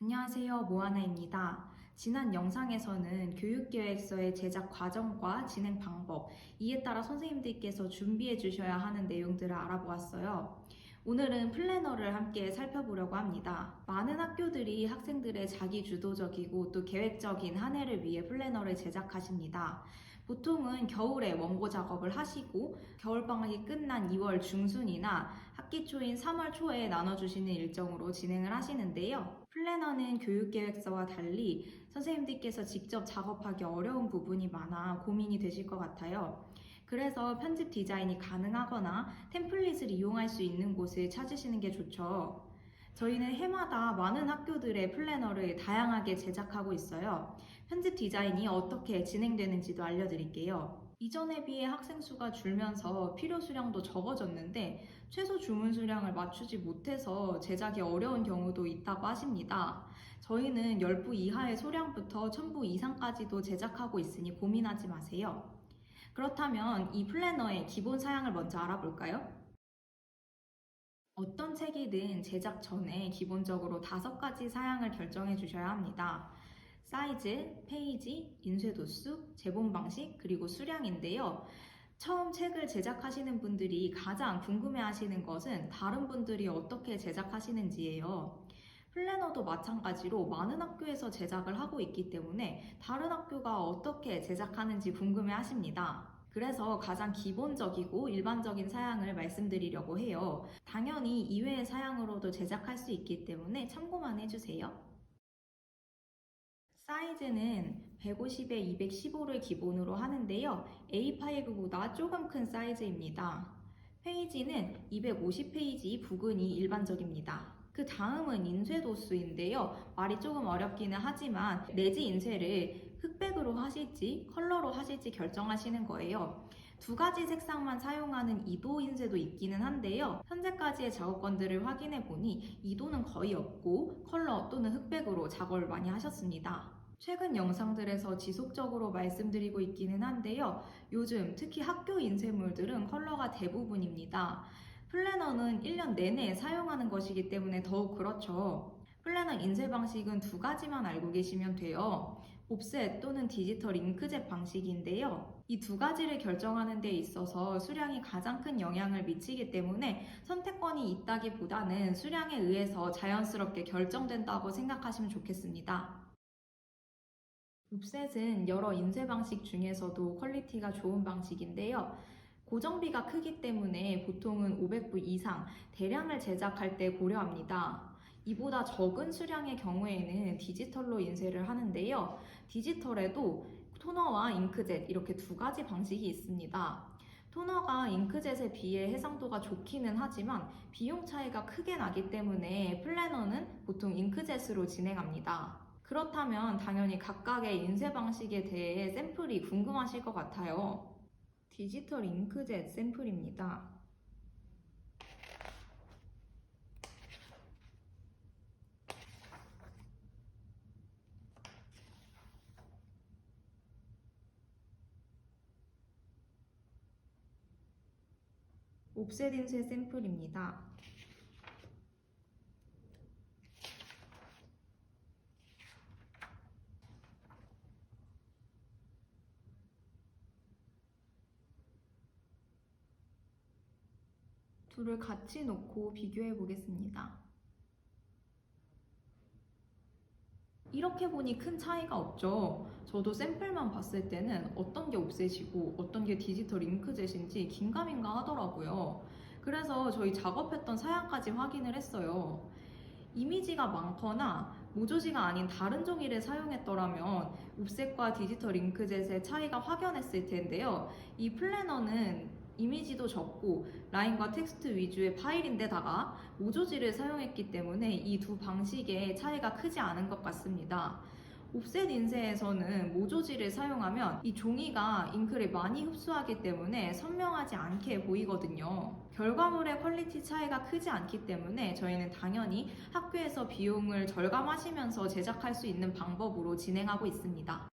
안녕하세요. 모아나입니다. 지난 영상에서는 교육계획서의 제작 과정과 진행 방법, 이에 따라 선생님들께서 준비해 주셔야 하는 내용들을 알아보았어요. 오늘은 플래너를 함께 살펴보려고 합니다. 많은 학교들이 학생들의 자기주도적이고 또 계획적인 한 해를 위해 플래너를 제작하십니다. 보통은 겨울에 원고 작업을 하시고 겨울방학이 끝난 2월 중순이나 학기 초인 3월 초에 나눠주시는 일정으로 진행을 하시는데요. 플래너는 교육계획서와 달리 선생님들께서 직접 작업하기 어려운 부분이 많아 고민이 되실 것 같아요. 그래서 편집 디자인이 가능하거나 템플릿을 이용할 수 있는 곳을 찾으시는 게 좋죠. 저희는 해마다 많은 학교들의 플래너를 다양하게 제작하고 있어요. 편집 디자인이 어떻게 진행되는지도 알려드릴게요. 이전에 비해 학생 수가 줄면서 필요 수량도 적어졌는데 최소 주문 수량을 맞추지 못해서 제작이 어려운 경우도 있다고 하십니다. 저희는 10부 이하의 소량부터 1000부 이상까지도 제작하고 있으니 고민하지 마세요. 그렇다면 이 플래너의 기본 사양을 먼저 알아볼까요? 어떤 책이든 제작 전에 기본적으로 5가지 사양을 결정해 주셔야 합니다. 사이즈, 페이지, 인쇄 도수, 제본 방식, 그리고 수량인데요. 처음 책을 제작하시는 분들이 가장 궁금해 하시는 것은 다른 분들이 어떻게 제작하시는지예요. 플래너도 마찬가지로 많은 학교에서 제작을 하고 있기 때문에 다른 학교가 어떻게 제작하는지 궁금해 하십니다. 그래서 가장 기본적이고 일반적인 사양을 말씀드리려고 해요. 당연히 이외의 사양으로도 제작할 수 있기 때문에 참고만 해주세요. 사이즈는 150에 215를 기본으로 하는데요. A5보다 조금 큰 사이즈입니다. 페이지는 250페이지 부근이 일반적입니다. 그 다음은 인쇄 도수인데요. 말이 조금 어렵기는 하지만 내지 인쇄를 흑백으로 하실지 컬러로 하실지 결정하시는 거예요. 2가지 색상만 사용하는 2도 인쇄도 있기는 한데요. 현재까지의 작업건들을 확인해 보니 2도는 거의 없고 컬러 또는 흑백으로 작업을 많이 하셨습니다. 최근 영상들에서 지속적으로 말씀드리고 있기는 한데요. 요즘 특히 학교 인쇄물들은 컬러가 대부분입니다. 플래너는 1년 내내 사용하는 것이기 때문에 더욱 그렇죠. 플래너 인쇄 방식은 2가지만 알고 계시면 돼요. 옵셋 또는 디지털 잉크젯 방식인데요. 이 2가지를 결정하는 데 있어서 수량이 가장 큰 영향을 미치기 때문에 선택권이 있다기보다는 수량에 의해서 자연스럽게 결정된다고 생각하시면 좋겠습니다. 옵셋은 여러 인쇄 방식 중에서도 퀄리티가 좋은 방식인데요. 고정비가 크기 때문에 보통은 500부 이상 대량을 제작할 때 고려합니다. 이보다 적은 수량의 경우에는 디지털로 인쇄를 하는데요. 디지털에도 토너와 잉크젯 이렇게 2가지 방식이 있습니다. 토너가 잉크젯에 비해 해상도가 좋기는 하지만 비용 차이가 크게 나기 때문에 플래너는 보통 잉크젯으로 진행합니다. 그렇다면 당연히 각각의 인쇄 방식에 대해 샘플이 궁금하실 것 같아요. 디지털 잉크젯 샘플입니다. 옵셋 인쇄 샘플입니다. 둘을 같이 놓고 비교해 보겠습니다. 이렇게 보니 큰 차이가 없죠. 저도 샘플만 봤을 때는 어떤 게 옵셋이고 어떤 게 디지털 잉크젯인지 긴가민가 하더라고요. 그래서 저희 작업했던 사양까지 확인을 했어요. 이미지가 많거나 모조지가 아닌 다른 종이를 사용했더라면 옵셋과 디지털 잉크젯의 차이가 확연했을 텐데요. 이 플래너는 이미지도 적고 라인과 텍스트 위주의 파일인데다가 모조지를 사용했기 때문에 이 2방식의 차이가 크지 않은 것 같습니다. 옵셋 인쇄에서는 모조지를 사용하면 이 종이가 잉크를 많이 흡수하기 때문에 선명하지 않게 보이거든요. 결과물의 퀄리티 차이가 크지 않기 때문에 저희는 당연히 학교에서 비용을 절감하시면서 제작할 수 있는 방법으로 진행하고 있습니다.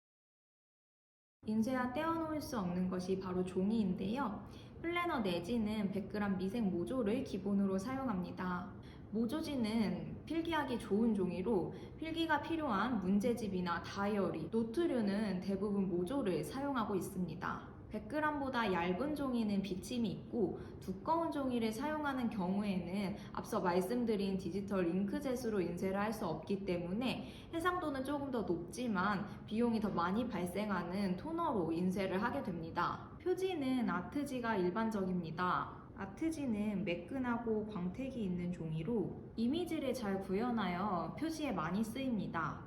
인쇄와 떼어놓을 수 없는 것이 바로 종이인데요. 플래너 내지는 100g 미생 모조를 기본으로 사용합니다. 모조지는 필기하기 좋은 종이로 필기가 필요한 문제집이나 다이어리, 노트류는 대부분 모조를 사용하고 있습니다. 100g보다 얇은 종이는 비침이 있고 두꺼운 종이를 사용하는 경우에는 앞서 말씀드린 디지털 잉크젯으로 인쇄를 할 수 없기 때문에 해상도는 조금 더 높지만 비용이 더 많이 발생하는 토너로 인쇄를 하게 됩니다. 표지는 아트지가 일반적입니다. 아트지는 매끈하고 광택이 있는 종이로 이미지를 잘 구현하여 표지에 많이 쓰입니다.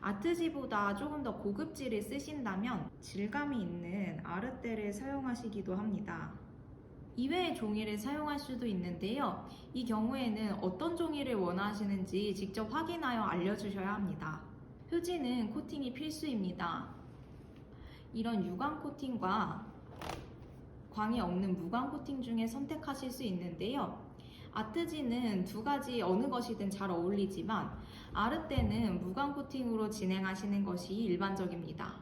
아트지보다 조금 더 고급지를 쓰신다면 질감이 있는 아르떼를 사용하시기도 합니다. 이외의 종이를 사용할 수도 있는데요. 이 경우에는 어떤 종이를 원하시는지 직접 확인하여 알려주셔야 합니다. 표지는 코팅이 필수입니다. 이런 유광 코팅과 광이 없는 무광 코팅 중에 선택하실 수 있는데요. 아트지는 두 가지 어느 것이든 잘 어울리지만 아르떼는 무광 코팅으로 진행하시는 것이 일반적입니다.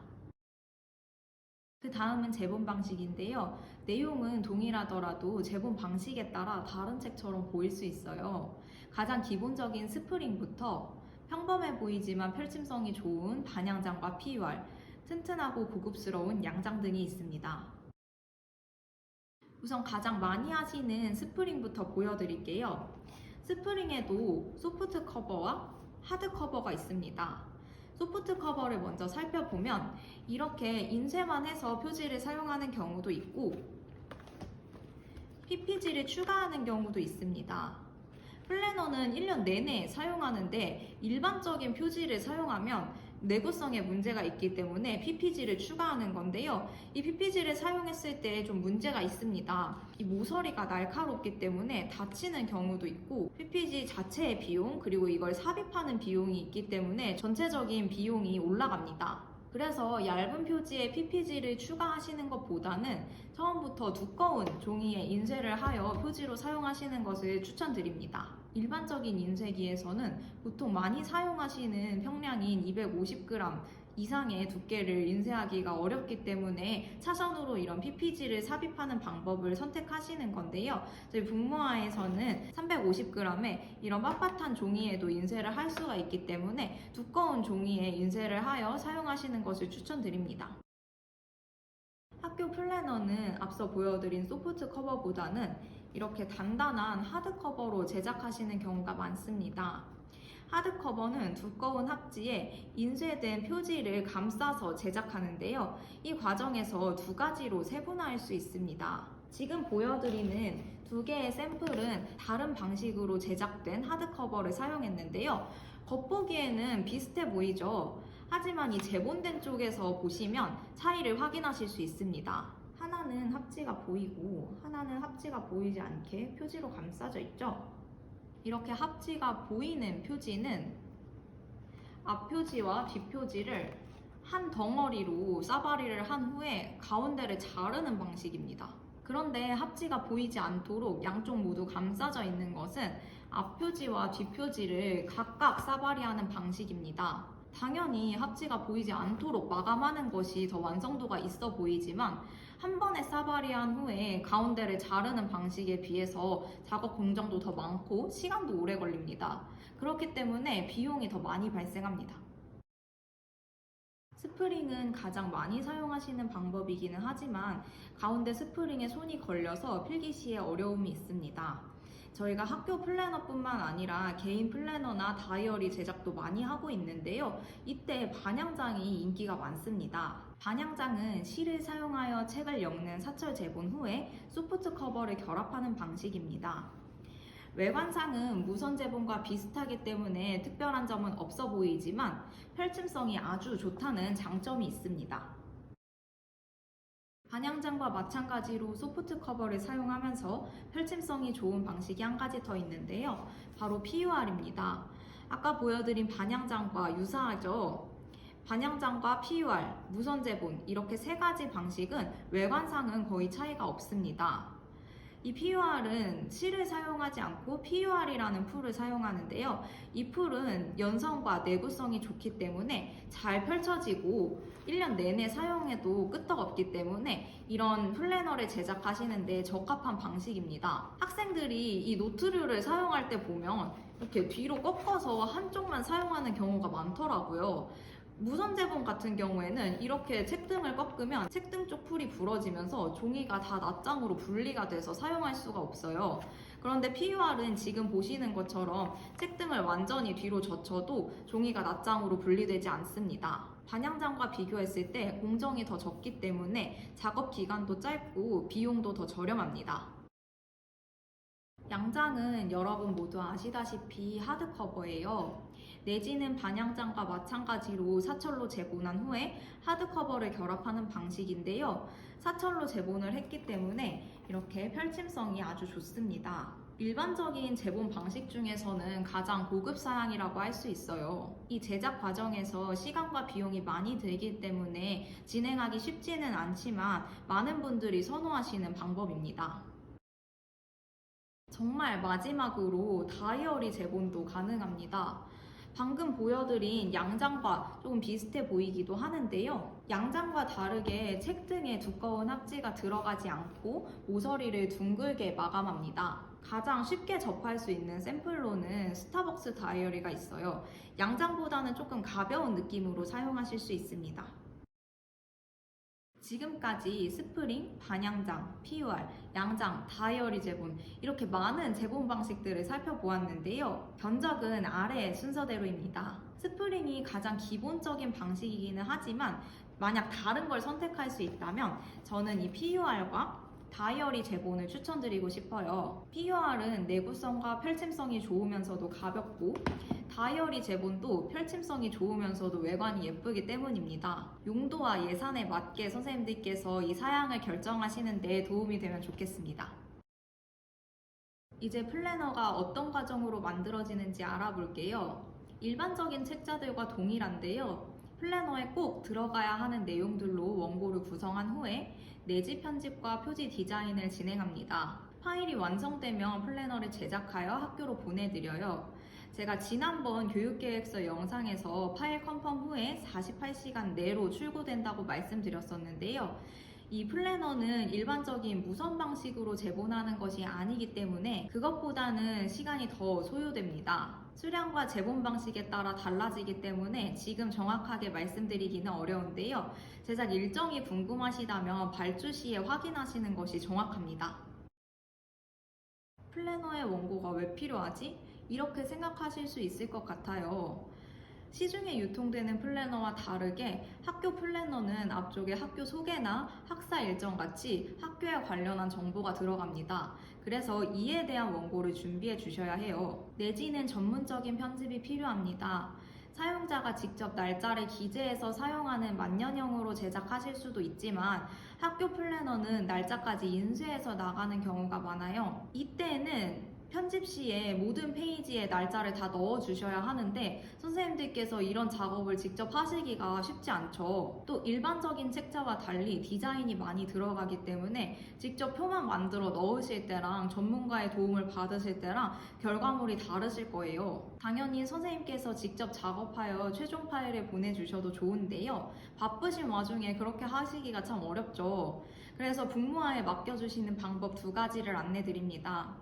그 다음은 제본 방식인데요. 내용은 동일하더라도 제본 방식에 따라 다른 책처럼 보일 수 있어요. 가장 기본적인 스프링부터 평범해 보이지만 펼침성이 좋은 반양장과 피유알, 튼튼하고 고급스러운 양장 등이 있습니다. 우선 가장 많이 하시는 스프링부터 보여드릴게요. 스프링에도 소프트 커버와 하드 커버가 있습니다. 소프트 커버를 먼저 살펴보면 이렇게 인쇄만 해서 표지를 사용하는 경우도 있고 PPG를 추가하는 경우도 있습니다. 플래너는 1년 내내 사용하는데 일반적인 표지를 사용하면 내구성에 문제가 있기 때문에 PPG를 추가하는 건데요. 이 PPG를 사용했을 때 좀 문제가 있습니다. 이 모서리가 날카롭기 때문에 다치는 경우도 있고 PPG 자체의 비용 그리고 이걸 삽입하는 비용이 있기 때문에 전체적인 비용이 올라갑니다. 그래서 얇은 표지에 PPG를 추가하시는 것보다는 처음부터 두꺼운 종이에 인쇄를 하여 표지로 사용하시는 것을 추천드립니다. 일반적인 인쇄기에서는 보통 많이 사용하시는 평량인 250g 이상의 두께를 인쇄하기가 어렵기 때문에 차선으로 이런 PPG를 삽입하는 방법을 선택하시는 건데요. 저희 북모아에서는 350g의 이런 빳빳한 종이에도 인쇄를 할 수가 있기 때문에 두꺼운 종이에 인쇄를 하여 사용하시는 것을 추천드립니다. 학교 플래너는 앞서 보여드린 소프트 커버보다는 이렇게 단단한 하드 커버로 제작하시는 경우가 많습니다. 하드 커버는 두꺼운 합지에 인쇄된 표지를 감싸서 제작하는데요. 이 과정에서 두 가지로 세분화할 수 있습니다. 지금 보여드리는 두 개의 샘플은 다른 방식으로 제작된 하드 커버를 사용했는데요. 겉보기에는 비슷해 보이죠? 하지만 이 재본된 쪽에서 보시면 차이를 확인하실 수 있습니다. 하나는 합지가 보이고 하나는 합지가 보이지 않게 표지로 감싸져 있죠? 이렇게 합지가 보이는 표지는 앞표지와 뒷표지를 한 덩어리로 싸바리를 한 후에 가운데를 자르는 방식입니다. 그런데 합지가 보이지 않도록 양쪽 모두 감싸져 있는 것은 앞표지와 뒷표지를 각각 싸바리하는 방식입니다. 당연히 합지가 보이지 않도록 마감하는 것이 더 완성도가 있어 보이지만 한 번에 싸바리한 후에 가운데를 자르는 방식에 비해서 작업 공정도 더 많고 시간도 오래 걸립니다. 그렇기 때문에 비용이 더 많이 발생합니다. 스프링은 가장 많이 사용하시는 방법이기는 하지만 가운데 스프링에 손이 걸려서 필기 시에 어려움이 있습니다. 저희가 학교 플래너뿐만 아니라 개인 플래너나 다이어리 제작도 많이 하고 있는데요. 이때 반양장이 인기가 많습니다. 반양장은 실을 사용하여 책을 엮는 사철 제본 후에 소프트 커버를 결합하는 방식입니다. 외관상은 무선 제본과 비슷하기 때문에 특별한 점은 없어 보이지만 펼침성이 아주 좋다는 장점이 있습니다. 반양장과 마찬가지로 소프트 커버를 사용하면서 펼침성이 좋은 방식이 한 가지 더 있는데요. 바로 PUR입니다. 아까 보여드린 반양장과 유사하죠. 반양장과 PUR, 무선 제본 이렇게 세 가지 방식은 외관상은 거의 차이가 없습니다. 이 PUR은 실을 사용하지 않고 PUR이라는 풀을 사용하는데요. 이 풀은 연성과 내구성이 좋기 때문에 잘 펼쳐지고 1년 내내 사용해도 끄떡없기 때문에 이런 플래너를 제작하시는데 적합한 방식입니다. 학생들이 이 노트류를 사용할 때 보면 이렇게 뒤로 꺾어서 한쪽만 사용하는 경우가 많더라고요. 무선 제본 같은 경우에는 이렇게 책등을 꺾으면 책등 쪽 풀이 부러지면서 종이가 다 낱장으로 분리가 돼서 사용할 수가 없어요. 그런데 PUR은 지금 보시는 것처럼 책등을 완전히 뒤로 젖혀도 종이가 낱장으로 분리되지 않습니다. 반향장과 비교했을 때 공정이 더 적기 때문에 작업 기간도 짧고 비용도 더 저렴합니다. 양장은 여러분 모두 아시다시피 하드커버예요. 내지는 반양장과 마찬가지로 사철로 재본한 후에 하드커버를 결합하는 방식인데요. 사철로 재본을 했기 때문에 이렇게 펼침성이 아주 좋습니다. 일반적인 재본 방식 중에서는 가장 고급 사양이라고 할 수 있어요. 이 제작 과정에서 시간과 비용이 많이 들기 때문에 진행하기 쉽지는 않지만 많은 분들이 선호하시는 방법입니다. 정말 마지막으로 다이어리 재본도 가능합니다. 방금 보여드린 양장과 조금 비슷해 보이기도 하는데요. 양장과 다르게 책등에 두꺼운 합지가 들어가지 않고 모서리를 둥글게 마감합니다. 가장 쉽게 접할 수 있는 샘플로는 스타벅스 다이어리가 있어요. 양장보다는 조금 가벼운 느낌으로 사용하실 수 있습니다. 지금까지 스프링, 반양장, PUR, 양장, 다이어리 재본 이렇게 많은 재본 방식들을 살펴보았는데요. 견적은 아래 순서대로입니다. 스프링이 가장 기본적인 방식이기는 하지만 만약 다른 걸 선택할 수 있다면 저는 이 PUR과 다이어리 재본을 추천드리고 싶어요. PUR은 내구성과 펼침성이 좋으면서도 가볍고 다이어리 재본도 펼침성이 좋으면서도 외관이 예쁘기 때문입니다. 용도와 예산에 맞게 선생님들께서 이 사양을 결정하시는 데 도움이 되면 좋겠습니다. 이제 플래너가 어떤 과정으로 만들어지는지 알아볼게요. 일반적인 책자들과 동일한데요. 플래너에 꼭 들어가야 하는 내용들로 원고를 구성한 후에 내지 편집과 표지 디자인을 진행합니다. 파일이 완성되면 플래너를 제작하여 학교로 보내드려요. 제가 지난번 교육계획서 영상에서 파일 컨펌 후에 48시간 내로 출고된다고 말씀드렸었는데요. 이 플래너는 일반적인 무선 방식으로 재본하는 것이 아니기 때문에 그것보다는 시간이 더 소요됩니다. 수량과 재본 방식에 따라 달라지기 때문에 지금 정확하게 말씀드리기는 어려운데요. 제작 일정이 궁금하시다면 발주 시에 확인하시는 것이 정확합니다. 플래너의 원고가 왜 필요하지? 이렇게 생각하실 수 있을 것 같아요. 시중에 유통되는 플래너와 다르게 학교 플래너는 앞쪽에 학교 소개나 학사 일정 같이 학교에 관련한 정보가 들어갑니다. 그래서 이에 대한 원고를 준비해 주셔야 해요. 내지는 전문적인 편집이 필요합니다. 사용자가 직접 날짜를 기재해서 사용하는 만년형으로 제작하실 수도 있지만 학교 플래너는 날짜까지 인쇄해서 나가는 경우가 많아요. 이때는 편집 시에 모든 페이지에 날짜를 다 넣어 주셔야 하는데 선생님들께서 이런 작업을 직접 하시기가 쉽지 않죠. 또 일반적인 책자와 달리 디자인이 많이 들어가기 때문에 직접 표만 만들어 넣으실 때랑 전문가의 도움을 받으실 때랑 결과물이 다르실 거예요. 당연히 선생님께서 직접 작업하여 최종 파일을 보내주셔도 좋은데요. 바쁘신 와중에 그렇게 하시기가 참 어렵죠. 그래서 북무아에 맡겨주시는 방법 2가지를 안내드립니다.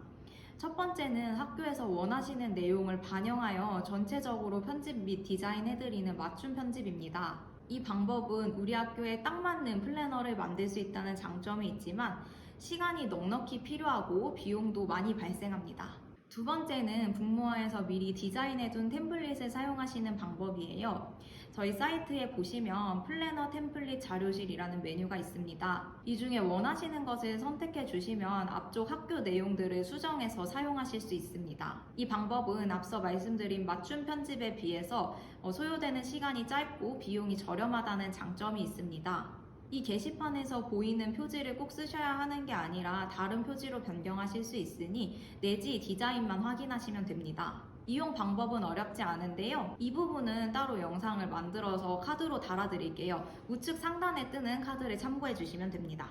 첫 번째는 학교에서 원하시는 내용을 반영하여 전체적으로 편집 및 디자인해드리는 맞춤 편집입니다. 이 방법은 우리 학교에 딱 맞는 플래너를 만들 수 있다는 장점이 있지만 시간이 넉넉히 필요하고 비용도 많이 발생합니다. 두 번째는 북무아에서 미리 디자인해둔 템플릿을 사용하시는 방법이에요. 저희 사이트에 보시면 플래너 템플릿 자료실이라는 메뉴가 있습니다. 이 중에 원하시는 것을 선택해 주시면 앞쪽 학교 내용들을 수정해서 사용하실 수 있습니다. 이 방법은 앞서 말씀드린 맞춤 편집에 비해서 소요되는 시간이 짧고 비용이 저렴하다는 장점이 있습니다. 이 게시판에서 보이는 표지를 꼭 쓰셔야 하는 게 아니라 다른 표지로 변경하실 수 있으니 내지 디자인만 확인하시면 됩니다. 이용 방법은 어렵지 않은데요. 이 부분은 따로 영상을 만들어서 카드로 달아드릴게요. 우측 상단에 뜨는 카드를 참고해 주시면 됩니다.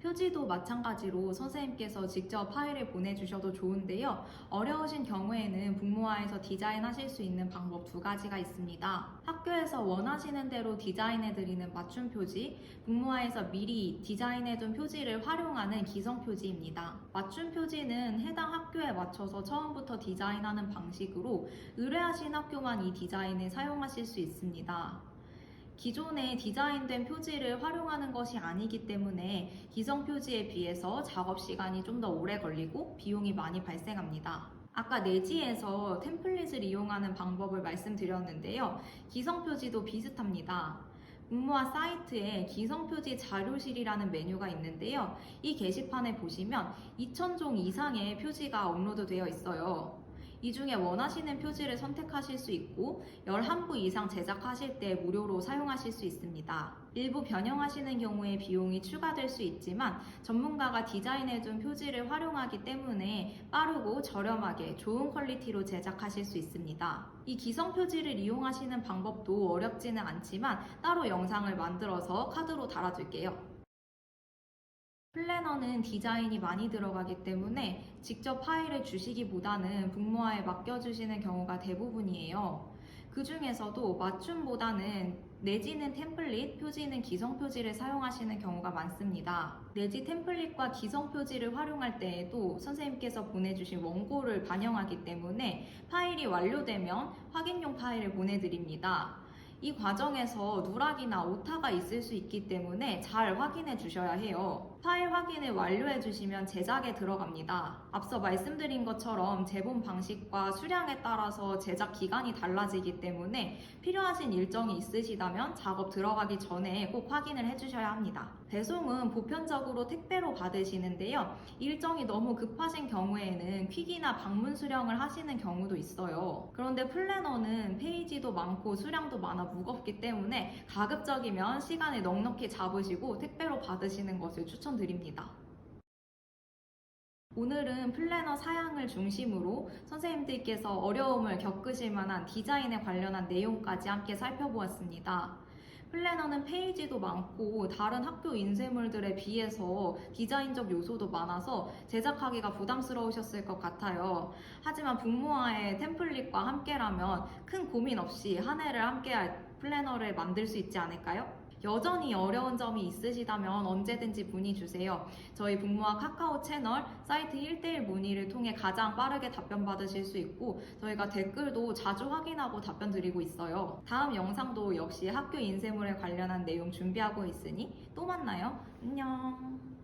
표지도 마찬가지로 선생님께서 직접 파일을 보내주셔도 좋은데요. 어려우신 경우에는 북모아에서 디자인하실 수 있는 방법 두 가지가 있습니다. 학교에서 원하시는 대로 디자인해드리는 맞춤 표지, 북모아에서 미리 디자인해둔 표지를 활용하는 기성 표지입니다. 맞춤 표지는 해당 학교에 맞춰서 처음부터 디자인하는 방식으로 의뢰하신 학교만 이 디자인을 사용하실 수 있습니다. 기존에 디자인된 표지를 활용하는 것이 아니기 때문에 기성 표지에 비해서 작업 시간이 좀 더 오래 걸리고 비용이 많이 발생합니다. 아까 내지에서 템플릿을 이용하는 방법을 말씀드렸는데요. 기성 표지도 비슷합니다. 북모아 사이트에 기성 표지 자료실이라는 메뉴가 있는데요. 이 게시판에 보시면 2,000종 이상의 표지가 업로드되어 있어요. 이 중에 원하시는 표지를 선택하실 수 있고 11부 이상 제작하실 때 무료로 사용하실 수 있습니다. 일부 변형하시는 경우에 비용이 추가될 수 있지만 전문가가 디자인해둔 표지를 활용하기 때문에 빠르고 저렴하게 좋은 퀄리티로 제작하실 수 있습니다. 이 기성 표지를 이용하시는 방법도 어렵지는 않지만 따로 영상을 만들어서 카드로 달아둘게요. 플래너는 디자인이 많이 들어가기 때문에 직접 파일을 주시기보다는 북모아에 맡겨주시는 경우가 대부분이에요. 그 중에서도 맞춤보다는 내지는 템플릿, 표지는 기성 표지를 사용하시는 경우가 많습니다. 내지 템플릿과 기성 표지를 활용할 때에도 선생님께서 보내주신 원고를 반영하기 때문에 파일이 완료되면 확인용 파일을 보내드립니다. 이 과정에서 누락이나 오타가 있을 수 있기 때문에 잘 확인해 주셔야 해요. 파일 확인을 완료해 주시면 제작에 들어갑니다. 앞서 말씀드린 것처럼 제본 방식과 수량에 따라서 제작 기간이 달라지기 때문에 필요하신 일정이 있으시다면 작업 들어가기 전에 꼭 확인을 해 주셔야 합니다. 배송은 보편적으로 택배로 받으시는데요. 일정이 너무 급하신 경우에는 퀵이나 방문 수령을 하시는 경우도 있어요. 그런데 플래너는 페이지도 많고 수량도 많아 무겁기 때문에 가급적이면 시간을 넉넉히 잡으시고 택배로 받으시는 것을 추천드립니다. 오늘은 플래너 사양을 중심으로 선생님들께서 어려움을 겪으실 만한 디자인에 관련한 내용까지 함께 살펴보았습니다. 플래너는 페이지도 많고 다른 학교 인쇄물들에 비해서 디자인적 요소도 많아서 제작하기가 부담스러우셨을 것 같아요. 하지만 북모아의 템플릿과 함께라면 큰 고민 없이 한 해를 함께할 플래너를 만들 수 있지 않을까요? 여전히 어려운 점이 있으시다면 언제든지 문의 주세요. 저희 북모아 카카오 채널, 사이트 1:1 문의를 통해 가장 빠르게 답변 받으실 수 있고 저희가 댓글도 자주 확인하고 답변 드리고 있어요. 다음 영상도 역시 학교 인쇄물에 관련한 내용 준비하고 있으니 또 만나요. 안녕.